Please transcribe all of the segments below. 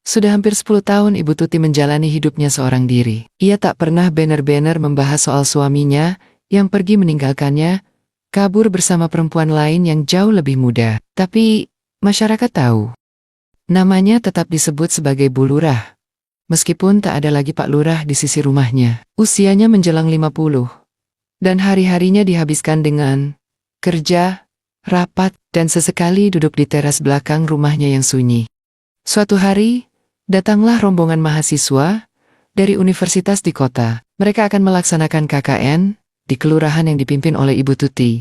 Sudah hampir 10 tahun Ibu Tuti menjalani hidupnya seorang diri. Ia tak pernah benar-benar membahas soal suaminya yang pergi meninggalkannya, kabur bersama perempuan lain yang jauh lebih muda. Tapi, masyarakat tahu. Namanya tetap disebut sebagai Bu Lurah. Meskipun tak ada lagi Pak Lurah di sisi rumahnya. Usianya menjelang 50. Dan hari-harinya dihabiskan dengan kerja, rapat, dan sesekali duduk di teras belakang rumahnya yang sunyi. Suatu hari, datanglah rombongan mahasiswa dari universitas di kota. Mereka akan melaksanakan KKN di kelurahan yang dipimpin oleh Ibu Tuti.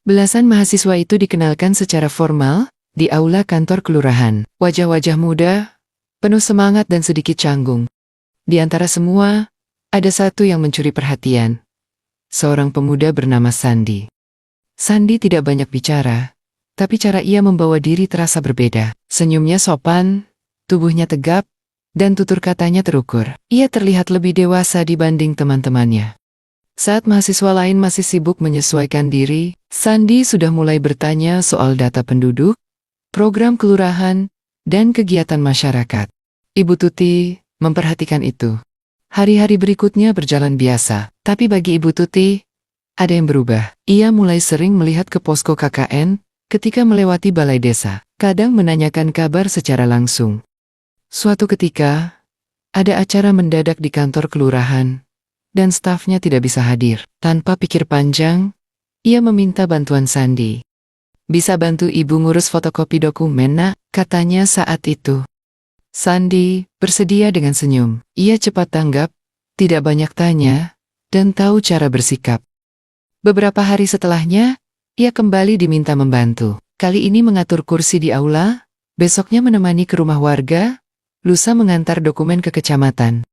Belasan mahasiswa itu dikenalkan secara formal di aula kantor kelurahan. Wajah-wajah muda, penuh semangat dan sedikit canggung. Di antara semua, ada satu yang mencuri perhatian. Seorang pemuda bernama Sandi. Sandi tidak banyak bicara, tapi cara ia membawa diri terasa berbeda. Senyumnya sopan, tubuhnya tegap, dan tutur katanya terukur. Ia terlihat lebih dewasa dibanding teman-temannya. Saat mahasiswa lain masih sibuk menyesuaikan diri, Sandi sudah mulai bertanya soal data penduduk, program kelurahan, dan kegiatan masyarakat. Ibu Tuti memperhatikan itu. Hari-hari berikutnya berjalan biasa, tapi bagi Ibu Tuti, ada yang berubah. Ia mulai sering melihat ke posko KKN ketika melewati balai desa, kadang menanyakan kabar secara langsung. Suatu ketika, ada acara mendadak di kantor kelurahan, dan stafnya tidak bisa hadir. Tanpa pikir panjang, ia meminta bantuan Sandi. "Bisa bantu ibu ngurus fotokopi dokumen, nak?" katanya saat itu. Sandi bersedia dengan senyum. Ia cepat tanggap, tidak banyak tanya, dan tahu cara bersikap. Beberapa hari setelahnya, ia kembali diminta membantu. Kali ini mengatur kursi di aula, besoknya menemani ke rumah warga, lusa mengantar dokumen ke kecamatan.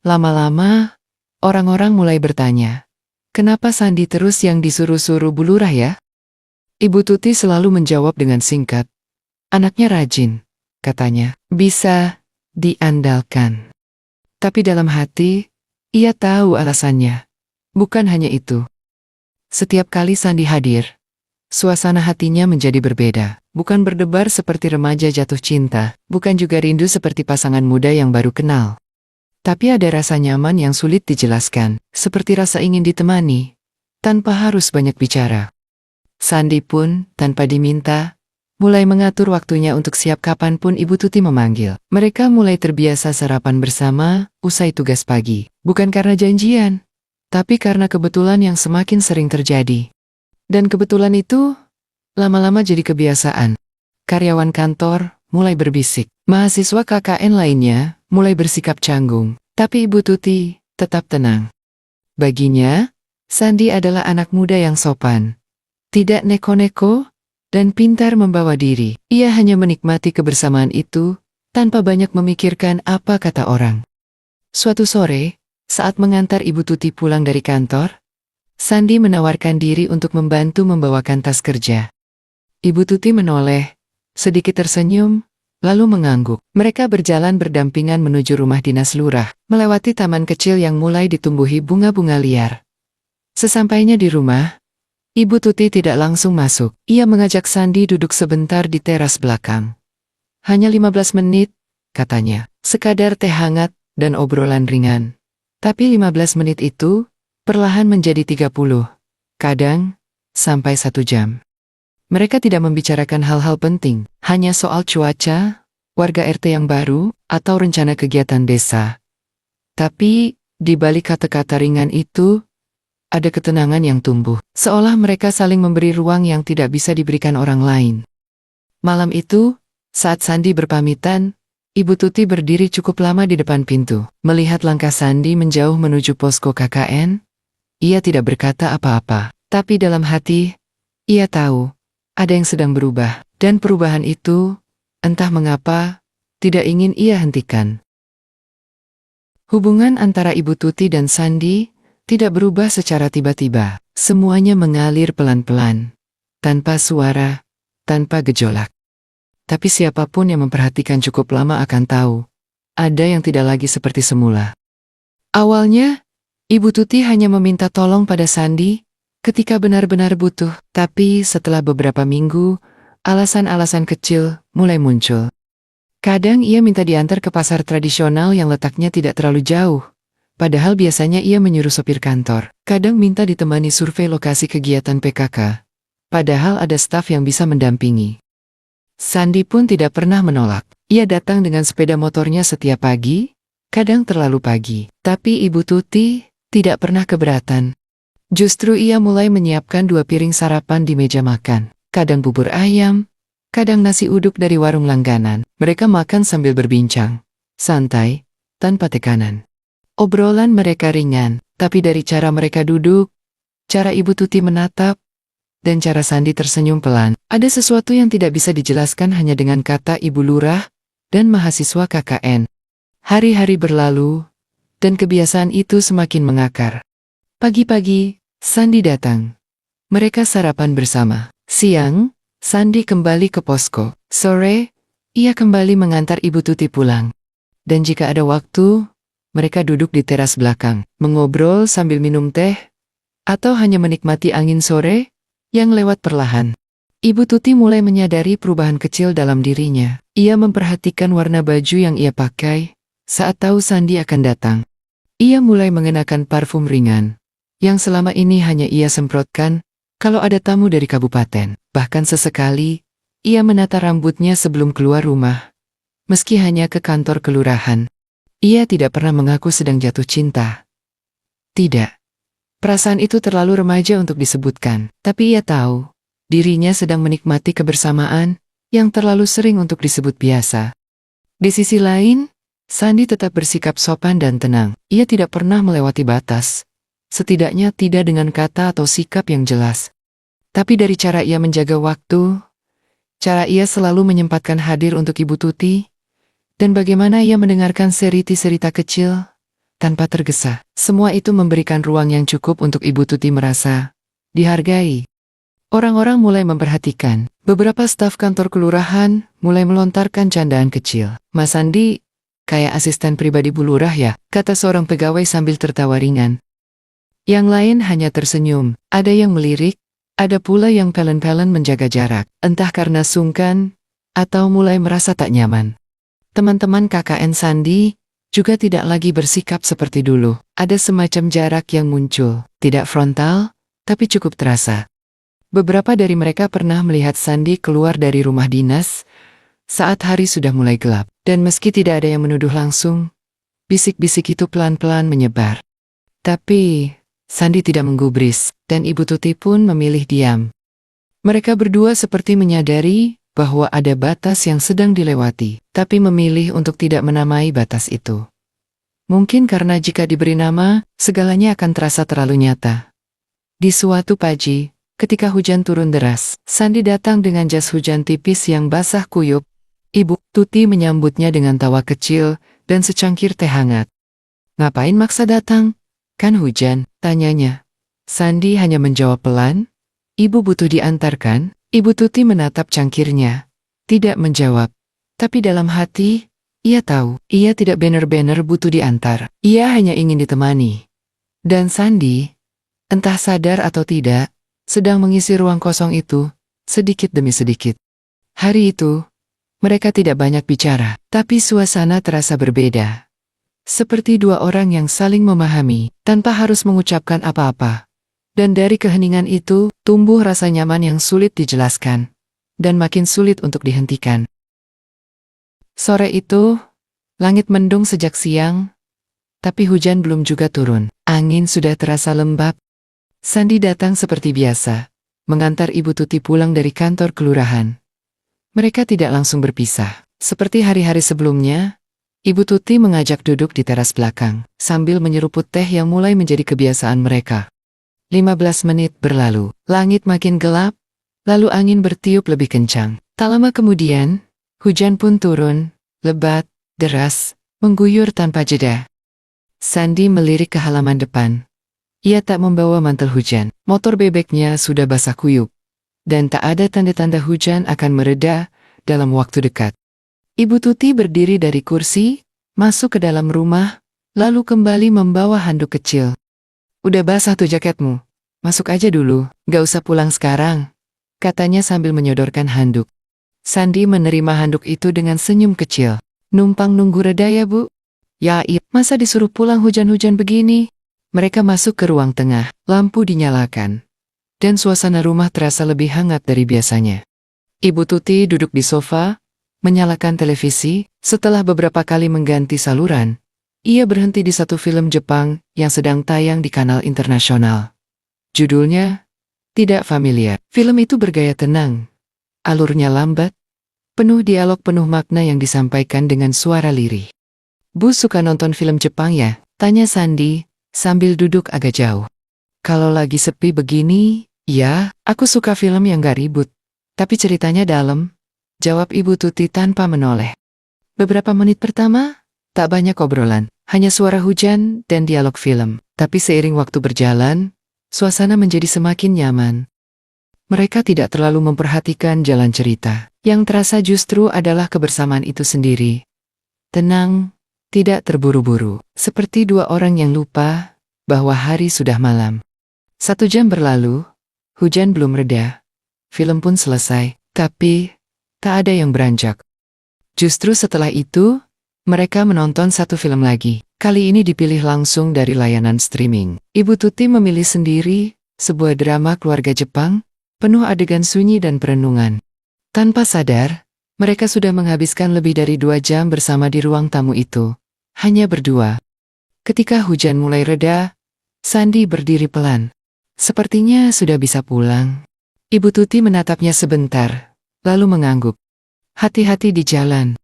Lama-lama, orang-orang mulai bertanya, kenapa Sandi terus yang disuruh-suruh Bu Lurah ya? Ibu Tuti selalu menjawab dengan singkat, anaknya rajin, katanya, bisa diandalkan. Tapi dalam hati, ia tahu alasannya. Bukan hanya itu. Setiap kali Sandi hadir, suasana hatinya menjadi berbeda. Bukan berdebar seperti remaja jatuh cinta, bukan juga rindu seperti pasangan muda yang baru kenal. Tapi ada rasa nyaman yang sulit dijelaskan, seperti rasa ingin ditemani, tanpa harus banyak bicara. Sandi pun, tanpa diminta, mulai mengatur waktunya untuk siap kapanpun Ibu Tuti memanggil. Mereka mulai terbiasa sarapan bersama, usai tugas pagi. Bukan karena janjian, tapi karena kebetulan yang semakin sering terjadi. Dan kebetulan itu, lama-lama jadi kebiasaan. Karyawan kantor mulai berbisik. Mahasiswa KKN lainnya mulai bersikap canggung. Tapi Ibu Tuti tetap tenang. Baginya, Sandi adalah anak muda yang sopan. Tidak neko-neko, dan pintar membawa diri. Ia hanya menikmati kebersamaan itu, tanpa banyak memikirkan apa kata orang. Suatu sore, saat mengantar Ibu Tuti pulang dari kantor, Sandi menawarkan diri untuk membantu membawakan tas kerja. Ibu Tuti menoleh, sedikit tersenyum, lalu mengangguk. Mereka berjalan berdampingan menuju rumah dinas lurah, melewati taman kecil yang mulai ditumbuhi bunga-bunga liar. Sesampainya di rumah, Ibu Tuti tidak langsung masuk. Ia mengajak Sandi duduk sebentar di teras belakang. Hanya 15 menit, katanya. Sekadar teh hangat dan obrolan ringan. Tapi 15 menit itu, perlahan menjadi 30. Kadang, sampai 1 jam. Mereka tidak membicarakan hal-hal penting, hanya soal cuaca, warga RT yang baru, atau rencana kegiatan desa. Tapi, di balik kata-kata ringan itu, ada ketenangan yang tumbuh, seolah mereka saling memberi ruang yang tidak bisa diberikan orang lain. Malam itu, saat Sandi berpamitan, Ibu Tuti berdiri cukup lama di depan pintu. Melihat langkah Sandi menjauh menuju posko KKN, ia tidak berkata apa-apa. Tapi dalam hati, ia tahu, ada yang sedang berubah. Dan perubahan itu, entah mengapa, tidak ingin ia hentikan. Hubungan antara Ibu Tuti dan Sandi tidak berubah secara tiba-tiba. Semuanya mengalir pelan-pelan, tanpa suara, tanpa gejolak. Tapi siapapun yang memperhatikan cukup lama akan tahu, ada yang tidak lagi seperti semula. Awalnya, Ibu Tuti hanya meminta tolong pada Sandi ketika benar-benar butuh. Tapi setelah beberapa minggu, alasan-alasan kecil mulai muncul. Kadang ia minta diantar ke pasar tradisional yang letaknya tidak terlalu jauh. Padahal biasanya ia menyuruh sopir kantor. Kadang minta ditemani survei lokasi kegiatan PKK. Padahal ada staf yang bisa mendampingi. Sandi pun tidak pernah menolak. Ia datang dengan sepeda motornya setiap pagi, kadang terlalu pagi. Tapi Ibu Tuti tidak pernah keberatan. Justru ia mulai menyiapkan 2 piring sarapan di meja makan. Kadang bubur ayam, kadang nasi uduk dari warung langganan. Mereka makan sambil berbincang, santai, tanpa tekanan. Obrolan mereka ringan, tapi dari cara mereka duduk, cara Ibu Tuti menatap, dan cara Sandi tersenyum pelan, ada sesuatu yang tidak bisa dijelaskan hanya dengan kata Ibu Lurah dan mahasiswa KKN. Hari-hari berlalu, dan kebiasaan itu semakin mengakar. Pagi-pagi, Sandi datang. Mereka sarapan bersama. Siang, Sandi kembali ke posko. Sore, ia kembali mengantar Ibu Tuti pulang. Dan jika ada waktu, mereka duduk di teras belakang, mengobrol sambil minum teh, atau hanya menikmati angin sore yang lewat perlahan. Ibu Tuti mulai menyadari perubahan kecil dalam dirinya. Ia memperhatikan warna baju yang ia pakai saat tahu Sandi akan datang. Ia mulai mengenakan parfum ringan, yang selama ini hanya ia semprotkan kalau ada tamu dari kabupaten. Bahkan sesekali, ia menata rambutnya sebelum keluar rumah. Meski hanya ke kantor kelurahan, ia tidak pernah mengaku sedang jatuh cinta. Tidak. Perasaan itu terlalu remaja untuk disebutkan, tapi ia tahu, dirinya sedang menikmati kebersamaan yang terlalu sering untuk disebut biasa. Di sisi lain, Sandi tetap bersikap sopan dan tenang. Ia tidak pernah melewati batas, setidaknya tidak dengan kata atau sikap yang jelas. Tapi dari cara ia menjaga waktu, cara ia selalu menyempatkan hadir untuk Ibu Tuti, dan bagaimana ia mendengarkan cerita kecil tanpa tergesa. Semua itu memberikan ruang yang cukup untuk Ibu Tuti merasa dihargai. Orang-orang mulai memperhatikan. Beberapa staf kantor kelurahan mulai melontarkan candaan kecil. Mas Sandi, kayak asisten pribadi Bu Lurah ya, kata seorang pegawai sambil tertawa ringan. Yang lain hanya tersenyum. Ada yang melirik, ada pula yang pelen-pelen menjaga jarak. Entah karena sungkan, atau mulai merasa tak nyaman. Teman-teman KKN Sandi juga tidak lagi bersikap seperti dulu. Ada semacam jarak yang muncul, tidak frontal, tapi cukup terasa. Beberapa dari mereka pernah melihat Sandi keluar dari rumah dinas saat hari sudah mulai gelap. Dan meski tidak ada yang menuduh langsung, bisik-bisik itu pelan-pelan menyebar. Tapi Sandi tidak menggubris, dan Ibu Tuti pun memilih diam. Mereka berdua seperti menyadari bahwa ada batas yang sedang dilewati, tapi memilih untuk tidak menamai batas itu. Mungkin karena jika diberi nama, segalanya akan terasa terlalu nyata. Di suatu pagi, ketika hujan turun deras, Sandi datang dengan jas hujan tipis yang basah kuyup. Ibu Tuti menyambutnya dengan tawa kecil dan secangkir teh hangat. "Ngapain maksa datang? Kan hujan," tanyanya. Sandi hanya menjawab pelan, "Ibu butuh diantarkan." Ibu Tuti menatap cangkirnya, tidak menjawab. Tapi dalam hati, ia tahu, ia tidak benar-benar butuh diantar. Ia hanya ingin ditemani. Dan Sandi, entah sadar atau tidak, sedang mengisi ruang kosong itu, sedikit demi sedikit. Hari itu, mereka tidak banyak bicara, tapi suasana terasa berbeda. Seperti dua orang yang saling memahami, tanpa harus mengucapkan apa-apa. Dan dari keheningan itu, tumbuh rasa nyaman yang sulit dijelaskan, dan makin sulit untuk dihentikan. Sore itu, langit mendung sejak siang, tapi hujan belum juga turun. Angin sudah terasa lembab. Sandi datang seperti biasa, mengantar Ibu Tuti pulang dari kantor kelurahan. Mereka tidak langsung berpisah. Seperti hari-hari sebelumnya, Ibu Tuti mengajak duduk di teras belakang, sambil menyeruput teh yang mulai menjadi kebiasaan mereka. 15 menit berlalu, langit makin gelap, lalu angin bertiup lebih kencang. Tak lama kemudian, hujan pun turun, lebat, deras, mengguyur tanpa jeda. Sandi melirik ke halaman depan. Ia tak membawa mantel hujan. Motor bebeknya sudah basah kuyup, dan tak ada tanda-tanda hujan akan mereda dalam waktu dekat. Ibu Tuti berdiri dari kursi, masuk ke dalam rumah, lalu kembali membawa handuk kecil. "Udah basah tuh jaketmu. Masuk aja dulu, gak usah pulang sekarang," katanya sambil menyodorkan handuk. Sandy menerima handuk itu dengan senyum kecil. Numpang nunggu reda ya, Bu? Ya, masa disuruh pulang hujan-hujan begini? Mereka masuk ke ruang tengah, lampu dinyalakan. Dan suasana rumah terasa lebih hangat dari biasanya. Ibu Tuti duduk di sofa, menyalakan televisi. Setelah beberapa kali mengganti saluran, ia berhenti di satu film Jepang yang sedang tayang di kanal internasional. Judulnya tidak familiar. Film itu bergaya tenang. Alurnya lambat, penuh dialog penuh makna yang disampaikan dengan suara lirih. Bu suka nonton film Jepang ya? Tanya Sandy, sambil duduk agak jauh. Kalau lagi sepi begini, ya, aku suka film yang gak ribut. Tapi ceritanya dalam, jawab Ibu Tuti tanpa menoleh. Beberapa menit pertama, tak banyak obrolan, hanya suara hujan dan dialog film. Tapi seiring waktu berjalan, suasana menjadi semakin nyaman. Mereka tidak terlalu memperhatikan jalan cerita. Yang terasa justru adalah kebersamaan itu sendiri. Tenang, tidak terburu-buru. Seperti dua orang yang lupa bahwa hari sudah malam. 1 jam berlalu, hujan belum reda. Film pun selesai, tapi tak ada yang beranjak. Justru setelah itu, mereka menonton satu film lagi. Kali ini dipilih langsung dari layanan streaming. Ibu Tuti memilih sendiri sebuah drama keluarga Jepang, penuh adegan sunyi dan perenungan. Tanpa sadar, mereka sudah menghabiskan lebih dari 2 jam bersama di ruang tamu itu. Hanya berdua. Ketika hujan mulai reda, Sandy berdiri pelan. Sepertinya sudah bisa pulang. Ibu Tuti menatapnya sebentar, lalu mengangguk. Hati-hati di jalan.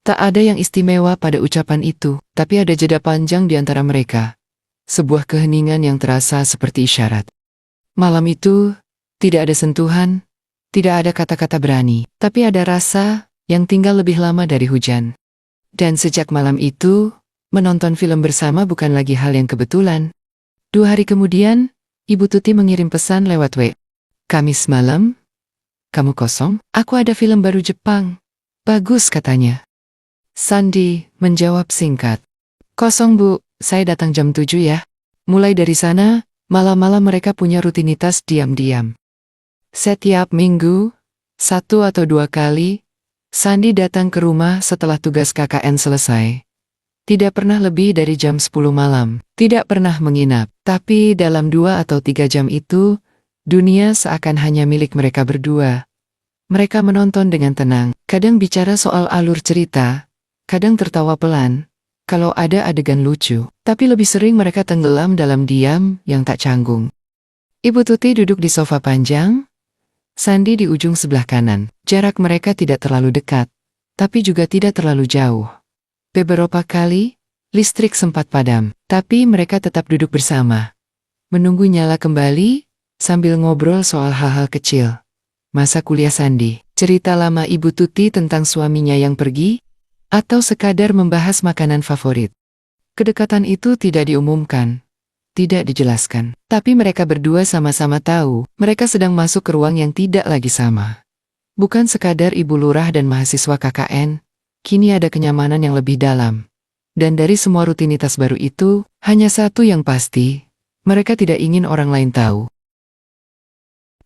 Tak ada yang istimewa pada ucapan itu, tapi ada jeda panjang di antara mereka. Sebuah keheningan yang terasa seperti isyarat. Malam itu, tidak ada sentuhan, tidak ada kata-kata berani, tapi ada rasa yang tinggal lebih lama dari hujan. Dan sejak malam itu, menonton film bersama bukan lagi hal yang kebetulan. 2 hari kemudian, Ibu Tuti mengirim pesan lewat WA. Kamis malam? Kamu kosong? Aku ada film baru Jepang. Bagus katanya. Sandy menjawab singkat. Kosong Bu, saya datang jam 7 ya. Mulai dari sana, malam-malam mereka punya rutinitas diam-diam. Setiap minggu, 1 atau 2 kali, Sandy datang ke rumah setelah tugas KKN selesai. Tidak pernah lebih dari jam 10 malam, tidak pernah menginap. Tapi dalam 2 atau 3 jam itu, dunia seakan hanya milik mereka berdua. Mereka menonton dengan tenang, kadang bicara soal alur cerita, kadang tertawa pelan, kalau ada adegan lucu. Tapi lebih sering mereka tenggelam dalam diam yang tak canggung. Ibu Tuti duduk di sofa panjang, Sandy di ujung sebelah kanan. Jarak mereka tidak terlalu dekat, tapi juga tidak terlalu jauh. Beberapa kali, listrik sempat padam, tapi mereka tetap duduk bersama. Menunggu nyala kembali, sambil ngobrol soal hal-hal kecil. Masa kuliah Sandy, cerita lama Ibu Tuti tentang suaminya yang pergi, atau sekadar membahas makanan favorit. Kedekatan itu tidak diumumkan. Tidak dijelaskan, tapi mereka berdua sama-sama tahu, mereka sedang masuk ke ruang yang tidak lagi sama. Bukan sekadar ibu lurah dan mahasiswa KKN, kini ada kenyamanan yang lebih dalam. Dan dari semua rutinitas baru itu, hanya satu yang pasti, mereka tidak ingin orang lain tahu.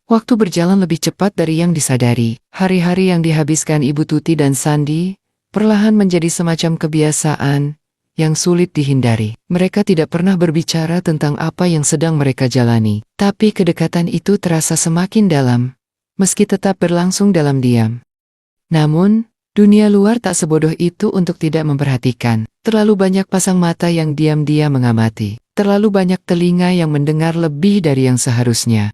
Waktu berjalan lebih cepat dari yang disadari. Hari-hari yang dihabiskan Ibu Tuti dan Sandy, perlahan menjadi semacam kebiasaan, yang sulit dihindari. Mereka tidak pernah berbicara tentang apa yang sedang mereka jalani, tapi kedekatan itu terasa semakin dalam, meski tetap berlangsung dalam diam. Namun, dunia luar tak sebodoh itu untuk tidak memperhatikan. Terlalu banyak pasang mata yang diam-diam mengamati, terlalu banyak telinga yang mendengar lebih dari yang seharusnya.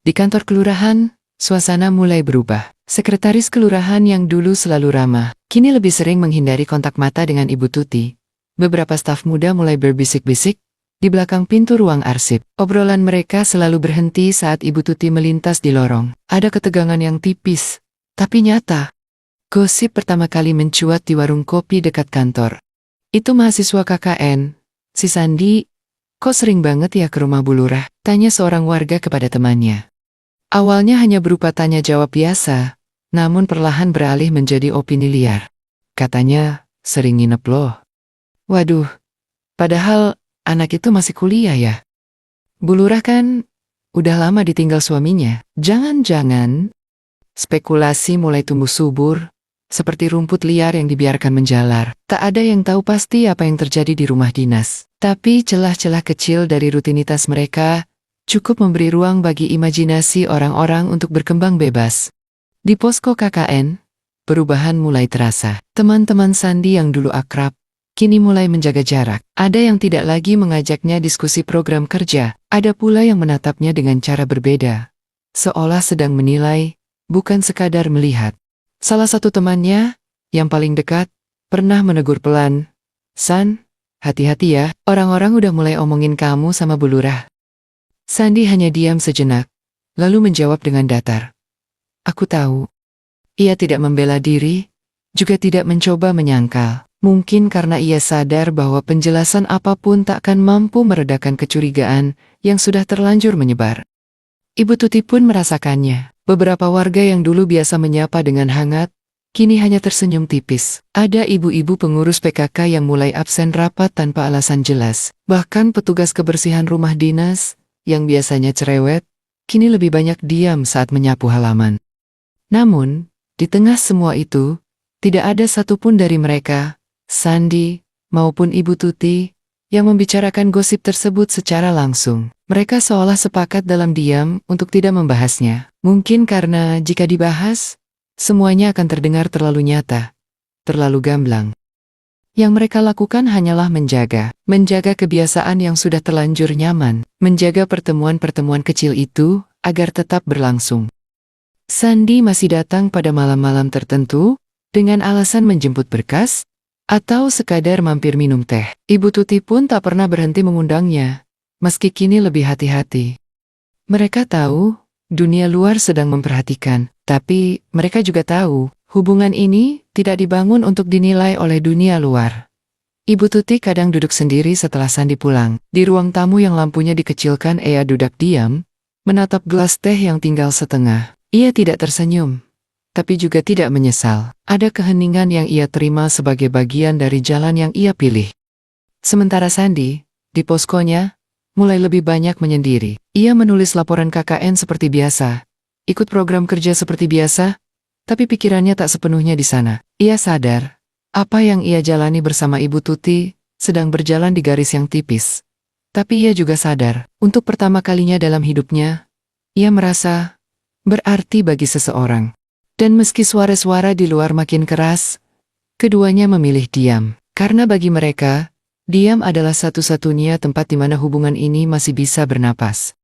Di kantor kelurahan, suasana mulai berubah. Sekretaris kelurahan yang dulu selalu ramah, kini lebih sering menghindari kontak mata dengan Ibu Tuti. Beberapa staf muda mulai berbisik-bisik di belakang pintu ruang arsip. Obrolan mereka selalu berhenti saat Ibu Tuti melintas di lorong. Ada ketegangan yang tipis, tapi nyata. Gosip pertama kali mencuat di warung kopi dekat kantor. Itu mahasiswa KKN, si Sandy, kok sering banget ya ke rumah Bu Lurah? Tanya seorang warga kepada temannya. Awalnya hanya berupa tanya jawab biasa, namun perlahan beralih menjadi opini liar. Katanya, sering nginep loh. Waduh, padahal anak itu masih kuliah ya. Bu Lurah kan udah lama ditinggal suaminya. Jangan-jangan Spekulasi mulai tumbuh subur, seperti rumput liar yang dibiarkan menjalar. Tak ada yang tahu pasti apa yang terjadi di rumah dinas. Tapi celah-celah kecil dari rutinitas mereka cukup memberi ruang bagi imajinasi orang-orang untuk berkembang bebas. Di posko KKN, perubahan mulai terasa. Teman-teman Sandi yang dulu akrab, kini mulai menjaga jarak. Ada yang tidak lagi mengajaknya diskusi program kerja, ada pula yang menatapnya dengan cara berbeda. Seolah sedang menilai, bukan sekadar melihat. Salah satu temannya, yang paling dekat, pernah menegur pelan, "San, hati-hati ya, orang-orang udah mulai omongin kamu sama Bu Lurah." Sandi hanya diam sejenak, lalu menjawab dengan datar, "Aku tahu." Ia tidak membela diri, juga tidak mencoba menyangkal. Mungkin karena ia sadar bahwa penjelasan apapun tak akan mampu meredakan kecurigaan yang sudah terlanjur menyebar. Ibu Tuti pun merasakannya. Beberapa warga yang dulu biasa menyapa dengan hangat, kini hanya tersenyum tipis. Ada ibu-ibu pengurus PKK yang mulai absen rapat tanpa alasan jelas. Bahkan petugas kebersihan rumah dinas, yang biasanya cerewet, kini lebih banyak diam saat menyapu halaman. Namun, di tengah semua itu, tidak ada satupun dari mereka, Sandi, maupun Ibu Tuti, yang membicarakan gosip tersebut secara langsung. Mereka seolah sepakat dalam diam untuk tidak membahasnya. Mungkin karena jika dibahas, semuanya akan terdengar terlalu nyata, terlalu gamblang. Yang mereka lakukan hanyalah menjaga kebiasaan yang sudah terlanjur nyaman, menjaga pertemuan-pertemuan kecil itu agar tetap berlangsung. Sandi masih datang pada malam-malam tertentu, dengan alasan menjemput berkas, atau sekadar mampir minum teh. Ibu Tuti pun tak pernah berhenti mengundangnya, meski kini lebih hati-hati. Mereka tahu, dunia luar sedang memperhatikan, tapi mereka juga tahu, hubungan ini tidak dibangun untuk dinilai oleh dunia luar. Ibu Tuti kadang duduk sendiri setelah Sandi pulang. Di ruang tamu yang lampunya dikecilkan, ia duduk diam, menatap gelas teh yang tinggal setengah. Ia tidak tersenyum, tapi juga tidak menyesal. Ada keheningan yang ia terima sebagai bagian dari jalan yang ia pilih. Sementara Sandi, di poskonya, mulai lebih banyak menyendiri. Ia menulis laporan KKN seperti biasa, ikut program kerja seperti biasa, tapi pikirannya tak sepenuhnya di sana. Ia sadar, apa yang ia jalani bersama Ibu Tuti sedang berjalan di garis yang tipis. Tapi ia juga sadar, untuk pertama kalinya dalam hidupnya, ia merasa berarti bagi seseorang. Dan meski suara-suara di luar makin keras, keduanya memilih diam. Karena bagi mereka, diam adalah satu-satunya tempat di mana hubungan ini masih bisa bernapas.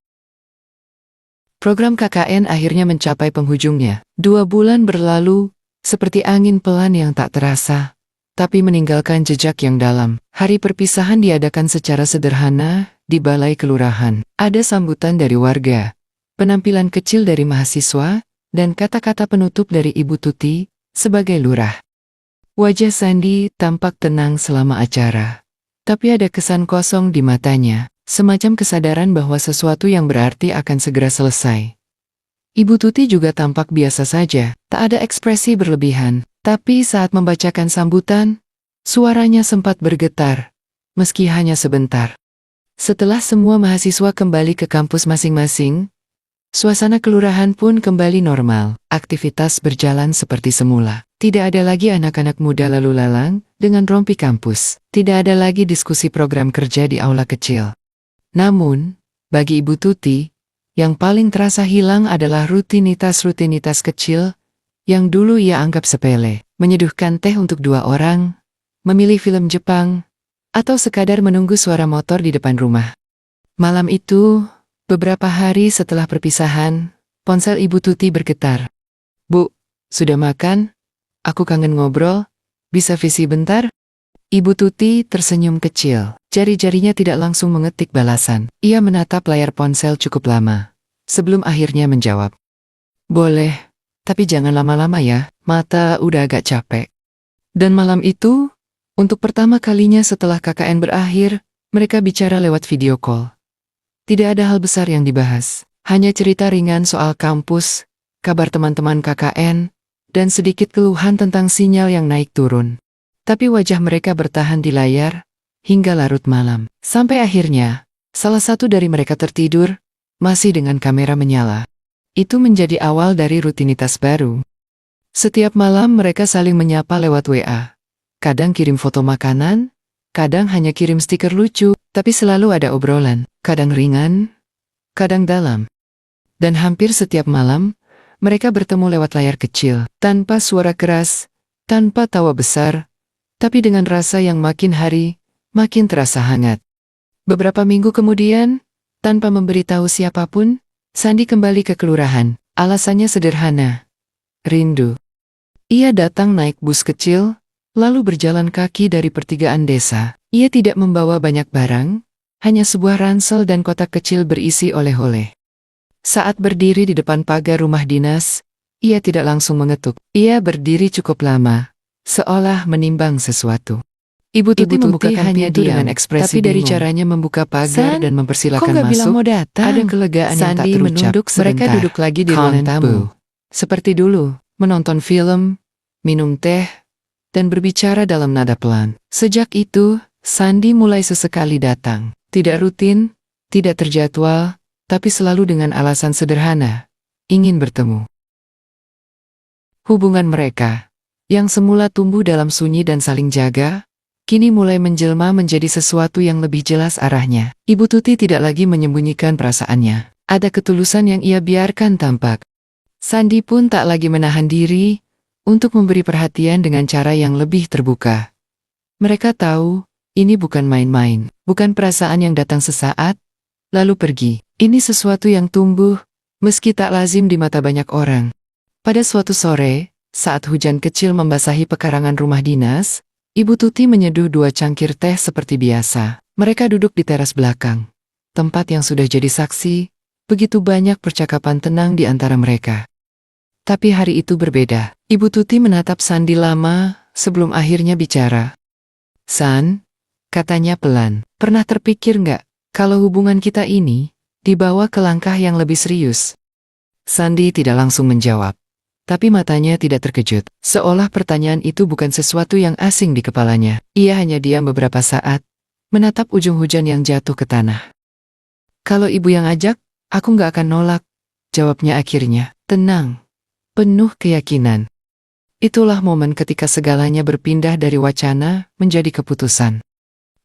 Program KKN akhirnya mencapai penghujungnya. 2 bulan berlalu, seperti angin pelan yang tak terasa, tapi meninggalkan jejak yang dalam. Hari perpisahan diadakan secara sederhana di balai kelurahan. Ada sambutan dari warga, penampilan kecil dari mahasiswa, dan kata-kata penutup dari Ibu Tuti sebagai lurah. Wajah Sandi tampak tenang selama acara, tapi ada kesan kosong di matanya, semacam kesadaran bahwa sesuatu yang berarti akan segera selesai. Ibu Tuti juga tampak biasa saja, tak ada ekspresi berlebihan, tapi saat membacakan sambutan, suaranya sempat bergetar, meski hanya sebentar. Setelah semua mahasiswa kembali ke kampus masing-masing, suasana kelurahan pun kembali normal. Aktivitas berjalan seperti semula. Tidak ada lagi anak-anak muda lalu lalang dengan rompi kampus. Tidak ada lagi diskusi program kerja di aula kecil. Namun, bagi Ibu Tuti, yang paling terasa hilang adalah rutinitas-rutinitas kecil yang dulu ia anggap sepele. Menyeduhkan teh untuk 2 orang, memilih film Jepang, atau sekadar menunggu suara motor di depan rumah. Malam itu, beberapa hari setelah perpisahan, ponsel Ibu Tuti bergetar. "Bu, sudah makan? Aku kangen ngobrol, bisa visi bentar?" Ibu Tuti tersenyum kecil. Jari-jarinya tidak langsung mengetik balasan. Ia menatap layar ponsel cukup lama, sebelum akhirnya menjawab. "Boleh, tapi jangan lama-lama ya, mata udah agak capek." Dan malam itu, untuk pertama kalinya setelah KKN berakhir, mereka bicara lewat video call. Tidak ada hal besar yang dibahas, hanya cerita ringan soal kampus, kabar teman-teman KKN, dan sedikit keluhan tentang sinyal yang naik turun. Tapi wajah mereka bertahan di layar, hingga larut malam. Sampai akhirnya, salah satu dari mereka tertidur, masih dengan kamera menyala. Itu menjadi awal dari rutinitas baru. Setiap malam mereka saling menyapa lewat WA. Kadang kirim foto makanan, kadang hanya kirim stiker lucu, tapi selalu ada obrolan. Kadang ringan, kadang dalam. Dan hampir setiap malam, mereka bertemu lewat layar kecil, tanpa suara keras, tanpa tawa besar, tapi dengan rasa yang makin hari, makin terasa hangat. Beberapa minggu kemudian, tanpa memberitahu siapapun, Sandi kembali ke kelurahan. Alasannya sederhana. Rindu. Ia datang naik bus kecil, lalu berjalan kaki dari pertigaan desa. Ia tidak membawa banyak barang, hanya sebuah ransel dan kotak kecil berisi oleh-oleh. Saat berdiri di depan pagar rumah dinas, ia tidak langsung mengetuk. Ia berdiri cukup lama, seolah menimbang sesuatu. Ibu Tuti membukakan pintu dengan ekspresi tapi dari caranya membuka pagar dan mempersilakan masuk, ada kelegaan yang tak terucap. Mereka duduk lagi di ruang tamu. Seperti dulu, menonton film, minum teh, dan berbicara dalam nada pelan. Sejak itu, Sandi mulai sesekali datang. Tidak rutin, tidak terjadwal, tapi selalu dengan alasan sederhana, ingin bertemu. Hubungan mereka, yang semula tumbuh dalam sunyi dan saling jaga, kini mulai menjelma menjadi sesuatu yang lebih jelas arahnya. Ibu Tuti tidak lagi menyembunyikan perasaannya. Ada ketulusan yang ia biarkan tampak. Sandi pun tak lagi menahan diri untuk memberi perhatian dengan cara yang lebih terbuka. Mereka tahu, ini bukan main-main, bukan perasaan yang datang sesaat, lalu pergi. Ini sesuatu yang tumbuh, meski tak lazim di mata banyak orang. Pada suatu sore, saat hujan kecil membasahi pekarangan rumah dinas, Ibu Tuti menyeduh 2 cangkir teh seperti biasa. Mereka duduk di teras belakang, tempat yang sudah jadi saksi, begitu banyak percakapan tenang di antara mereka. Tapi hari itu berbeda. Ibu Tuti menatap Sandi lama sebelum akhirnya bicara. "San," katanya pelan, "pernah terpikir nggak kalau hubungan kita ini dibawa ke langkah yang lebih serius?" Sandi tidak langsung menjawab. Tapi matanya tidak terkejut, seolah pertanyaan itu bukan sesuatu yang asing di kepalanya. Ia hanya diam beberapa saat, menatap ujung hujan yang jatuh ke tanah. "Kalau ibu yang ajak, aku nggak akan nolak," jawabnya akhirnya, tenang, penuh keyakinan. Itulah momen ketika segalanya berpindah dari wacana menjadi keputusan.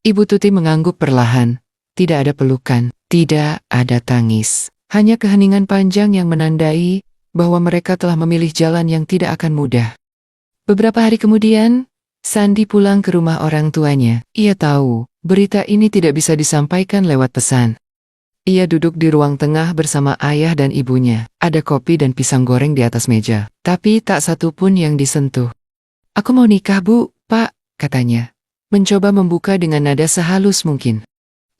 Ibu Tuti mengangguk perlahan, tidak ada pelukan, tidak ada tangis, hanya keheningan panjang yang menandai bahwa mereka telah memilih jalan yang tidak akan mudah. Beberapa hari kemudian, Sandi pulang ke rumah orang tuanya. Ia tahu, berita ini tidak bisa disampaikan lewat pesan. Ia duduk di ruang tengah bersama ayah dan ibunya. Ada kopi dan pisang goreng di atas meja, tapi tak satu pun yang disentuh. "Aku mau nikah, Bu, Pak," katanya. Mencoba membuka dengan nada sehalus mungkin.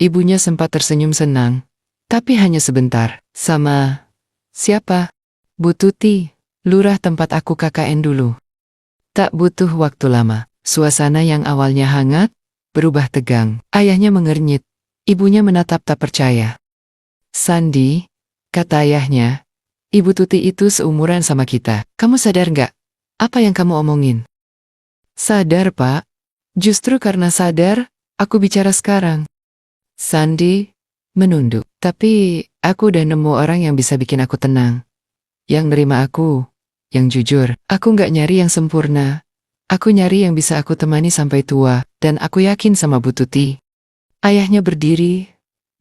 Ibunya sempat tersenyum senang, tapi hanya sebentar. "Sama siapa?" "Bu Tuti, lurah tempat aku KKN dulu." Tak butuh waktu lama, suasana yang awalnya hangat, berubah tegang. Ayahnya mengernyit, ibunya menatap tak percaya. "Sandi," kata ayahnya, "Ibu Tuti itu seumuran sama kita. Kamu sadar nggak? Apa yang kamu omongin?" "Sadar, Pak. Justru karena sadar, aku bicara sekarang." Sandi menunduk. "Tapi, aku udah nemu orang yang bisa bikin aku tenang. Yang nerima aku, yang jujur. Aku nggak nyari yang sempurna. Aku nyari yang bisa aku temani sampai tua, dan aku yakin sama Bu Tuti." Ayahnya berdiri,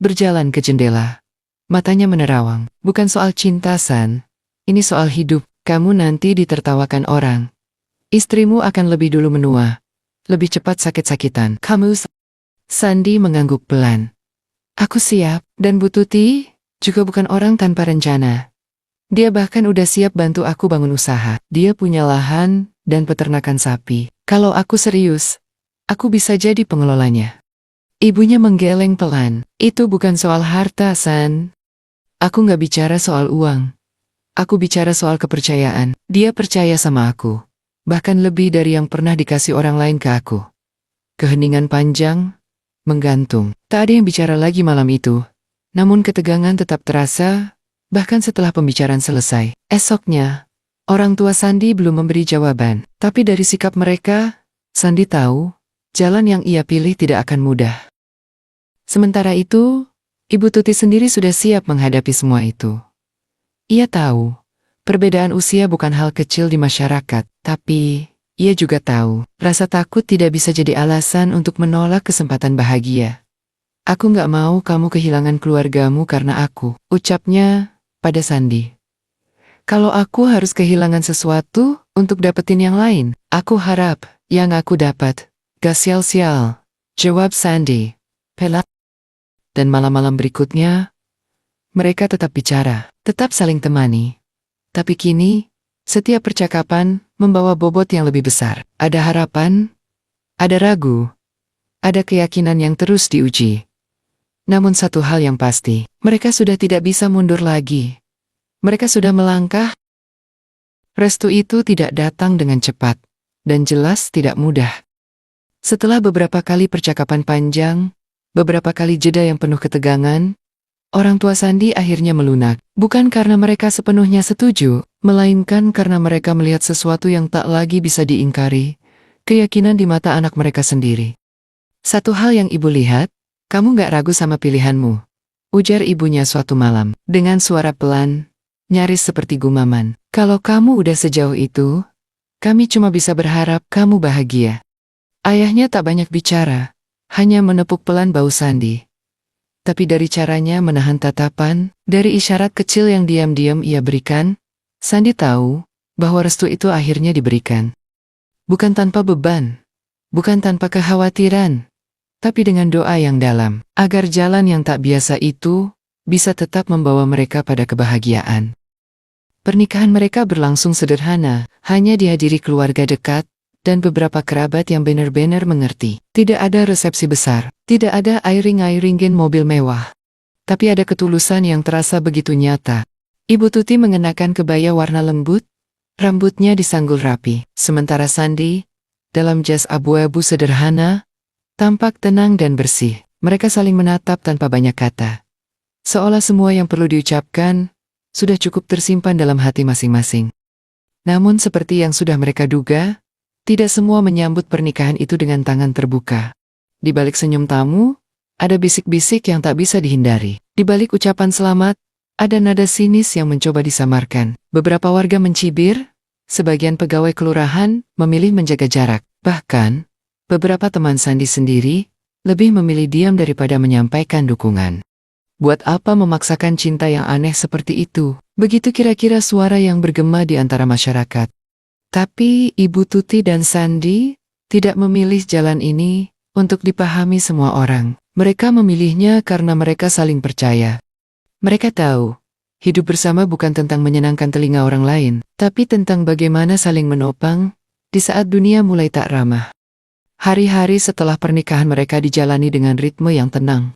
berjalan ke jendela. Matanya menerawang. "Bukan soal cinta, San. Ini soal hidup. Kamu nanti ditertawakan orang. Istrimu akan lebih dulu menua, lebih cepat sakit-sakitan. Sandi mengangguk pelan. "Aku siap, dan Bu Tuti juga bukan orang tanpa rencana. Dia bahkan udah siap bantu aku bangun usaha. Dia punya lahan dan peternakan sapi. Kalau aku serius, aku bisa jadi pengelolanya." Ibunya menggeleng pelan. "Itu bukan soal harta, San. Aku nggak bicara soal uang. Aku bicara soal kepercayaan. Dia percaya sama aku, bahkan lebih dari yang pernah dikasih orang lain ke aku." Keheningan panjang, menggantung. Tak ada yang bicara lagi malam itu. Namun ketegangan tetap terasa, bahkan setelah pembicaraan selesai. Esoknya, orang tua Sandi belum memberi jawaban. Tapi dari sikap mereka, Sandi tahu, jalan yang ia pilih tidak akan mudah. Sementara itu, Ibu Tuti sendiri sudah siap menghadapi semua itu. Ia tahu, perbedaan usia bukan hal kecil di masyarakat, tapi ia juga tahu, rasa takut tidak bisa jadi alasan untuk menolak kesempatan bahagia. Aku nggak mau kamu kehilangan keluargamu karena aku, ucapnya pada Sandi. Kalau aku harus kehilangan sesuatu untuk dapetin yang lain, aku harap yang aku dapat gak sial-sial, jawab Sandi. Pelak. Dan malam-malam berikutnya, mereka tetap bicara, tetap saling temani. Tapi kini, setiap percakapan membawa bobot yang lebih besar. Ada harapan, ada ragu, ada keyakinan yang terus diuji. Namun satu hal yang pasti, mereka sudah tidak bisa mundur lagi. Mereka sudah melangkah. Restu itu tidak datang dengan cepat, dan jelas tidak mudah. Setelah beberapa kali percakapan panjang, beberapa kali jeda yang penuh ketegangan, orang tua Sandi akhirnya melunak. Bukan karena mereka sepenuhnya setuju, melainkan karena mereka melihat sesuatu yang tak lagi bisa diingkari, keyakinan di mata anak mereka sendiri. Satu hal yang ibu lihat, kamu gak ragu sama pilihanmu, ujar ibunya suatu malam, dengan suara pelan, nyaris seperti gumaman. Kalau kamu udah sejauh itu, kami cuma bisa berharap kamu bahagia. Ayahnya tak banyak bicara, hanya menepuk pelan bau Sandi. Tapi dari caranya menahan tatapan, dari isyarat kecil yang diam-diam ia berikan, Sandi tahu bahwa restu itu akhirnya diberikan. Bukan tanpa beban, bukan tanpa kekhawatiran, tapi dengan doa yang dalam, agar jalan yang tak biasa itu bisa tetap membawa mereka pada kebahagiaan. Pernikahan mereka berlangsung sederhana, hanya dihadiri keluarga dekat, dan beberapa kerabat yang benar-benar mengerti. Tidak ada resepsi besar, tidak ada iring-iringin mobil mewah. Tapi ada ketulusan yang terasa begitu nyata. Ibu Tuti mengenakan kebaya warna lembut, rambutnya disanggul rapi, sementara Sandi, dalam jas abu-abu sederhana, tampak tenang dan bersih. Mereka saling menatap tanpa banyak kata. Seolah semua yang perlu diucapkan sudah cukup tersimpan dalam hati masing-masing. Namun seperti yang sudah mereka duga, tidak semua menyambut pernikahan itu dengan tangan terbuka. Di balik senyum tamu, ada bisik-bisik yang tak bisa dihindari. Di balik ucapan selamat, ada nada sinis yang mencoba disamarkan. Beberapa warga mencibir, sebagian pegawai kelurahan memilih menjaga jarak. Bahkan, beberapa teman Sandi sendiri lebih memilih diam daripada menyampaikan dukungan. Buat apa memaksakan cinta yang aneh seperti itu? Begitu kira-kira suara yang bergema di antara masyarakat. Tapi Ibu Tuti dan Sandi tidak memilih jalan ini untuk dipahami semua orang. Mereka memilihnya karena mereka saling percaya. Mereka tahu, hidup bersama bukan tentang menyenangkan telinga orang lain, tapi tentang bagaimana saling menopang di saat dunia mulai tak ramah. Hari-hari setelah pernikahan mereka dijalani dengan ritme yang tenang.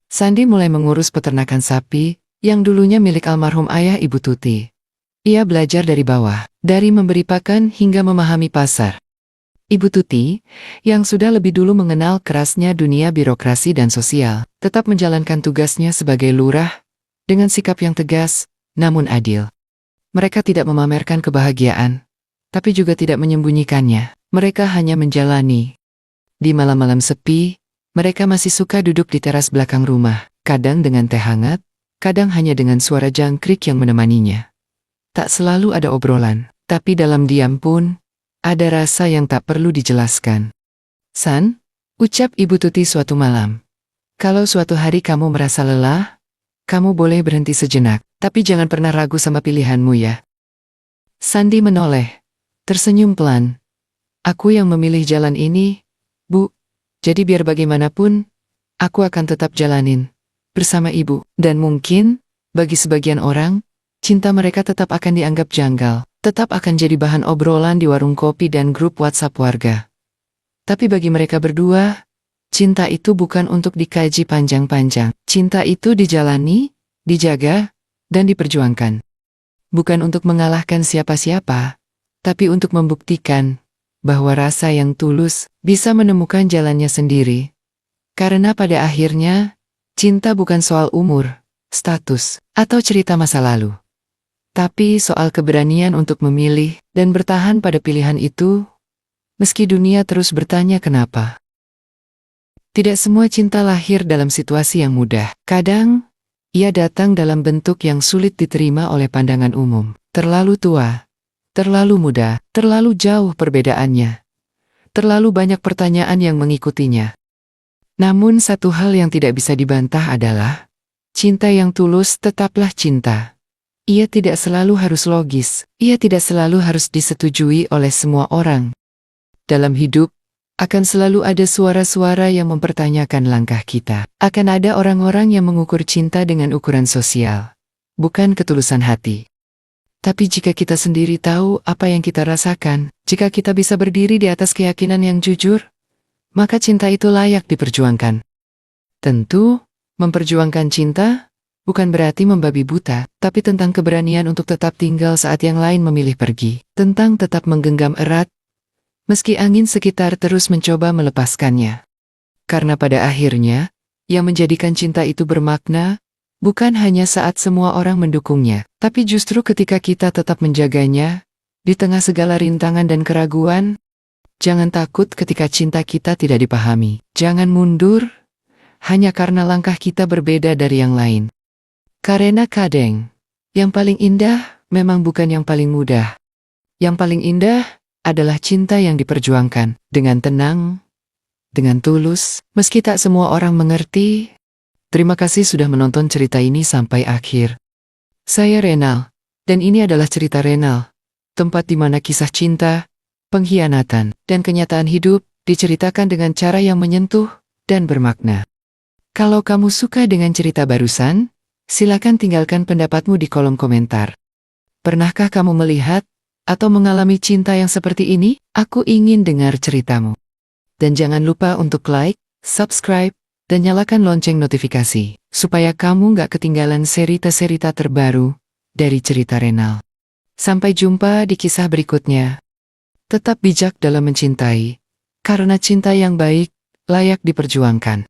Sandi mulai mengurus peternakan sapi yang dulunya milik almarhum ayah Ibu Tuti. Ia belajar dari bawah, dari memberi pakan hingga memahami pasar. Ibu Tuti, yang sudah lebih dulu mengenal kerasnya dunia birokrasi dan sosial, tetap menjalankan tugasnya sebagai lurah dengan sikap yang tegas, namun adil. Mereka tidak memamerkan kebahagiaan, tapi juga tidak menyembunyikannya. Mereka hanya menjalani. Di malam-malam sepi, mereka masih suka duduk di teras belakang rumah, kadang dengan teh hangat, kadang hanya dengan suara jangkrik yang menemaninya. Tak selalu ada obrolan, tapi dalam diam pun, ada rasa yang tak perlu dijelaskan. San, ucap Ibu Tuti suatu malam. Kalau suatu hari kamu merasa lelah, kamu boleh berhenti sejenak, tapi jangan pernah ragu sama pilihanmu ya. Sandi menoleh, tersenyum pelan. Aku yang memilih jalan ini, Bu. Jadi biar bagaimanapun, aku akan tetap jalanin bersama ibu. Dan mungkin, bagi sebagian orang, cinta mereka tetap akan dianggap janggal, tetap akan jadi bahan obrolan di warung kopi dan grup WhatsApp warga. Tapi bagi mereka berdua, cinta itu bukan untuk dikaji panjang-panjang. Cinta itu dijalani, dijaga, dan diperjuangkan. Bukan untuk mengalahkan siapa-siapa, tapi untuk membuktikan bahwa rasa yang tulus bisa menemukan jalannya sendiri. Karena pada akhirnya, cinta bukan soal umur, status, atau cerita masa lalu. Tapi soal keberanian untuk memilih dan bertahan pada pilihan itu, meski dunia terus bertanya kenapa. Tidak semua cinta lahir dalam situasi yang mudah. Kadang, Ia datang dalam bentuk yang sulit diterima oleh pandangan umum. Terlalu tua, terlalu muda, terlalu jauh perbedaannya. Terlalu banyak pertanyaan yang mengikutinya. Namun satu hal yang tidak bisa dibantah adalah, cinta yang tulus tetaplah cinta. Ia tidak selalu harus logis, ia tidak selalu harus disetujui oleh semua orang. Dalam hidup, akan selalu ada suara-suara yang mempertanyakan langkah kita. Akan ada orang-orang yang mengukur cinta dengan ukuran sosial, bukan ketulusan hati. Tapi jika kita sendiri tahu apa yang kita rasakan, jika kita bisa berdiri di atas keyakinan yang jujur, maka cinta itu layak diperjuangkan. Tentu, memperjuangkan cinta bukan berarti membabi buta, tapi tentang keberanian untuk tetap tinggal saat yang lain memilih pergi. Tentang tetap menggenggam erat, meski angin sekitar terus mencoba melepaskannya. Karena pada akhirnya, yang menjadikan cinta itu bermakna, bukan hanya saat semua orang mendukungnya, tapi justru ketika kita tetap menjaganya, di tengah segala rintangan dan keraguan. Jangan takut ketika cinta kita tidak dipahami. Jangan mundur, hanya karena langkah kita berbeda dari yang lain. Karena kadang, yang paling indah memang bukan yang paling mudah. Yang paling indah adalah cinta yang diperjuangkan dengan tenang, dengan tulus, meski tak semua orang mengerti. Terima kasih sudah menonton cerita ini sampai akhir. Saya Renal, dan ini adalah cerita Renal, tempat di mana kisah cinta, pengkhianatan, dan kenyataan hidup diceritakan dengan cara yang menyentuh dan bermakna. Kalau kamu suka dengan cerita barusan, silakan tinggalkan pendapatmu di kolom komentar. Pernahkah kamu melihat atau mengalami cinta yang seperti ini? Aku ingin dengar ceritamu. Dan jangan lupa untuk like, subscribe, dan nyalakan lonceng notifikasi, supaya kamu nggak ketinggalan cerita-cerita terbaru dari cerita Renal. Sampai jumpa di kisah berikutnya. Tetap bijak dalam mencintai, karena cinta yang baik layak diperjuangkan.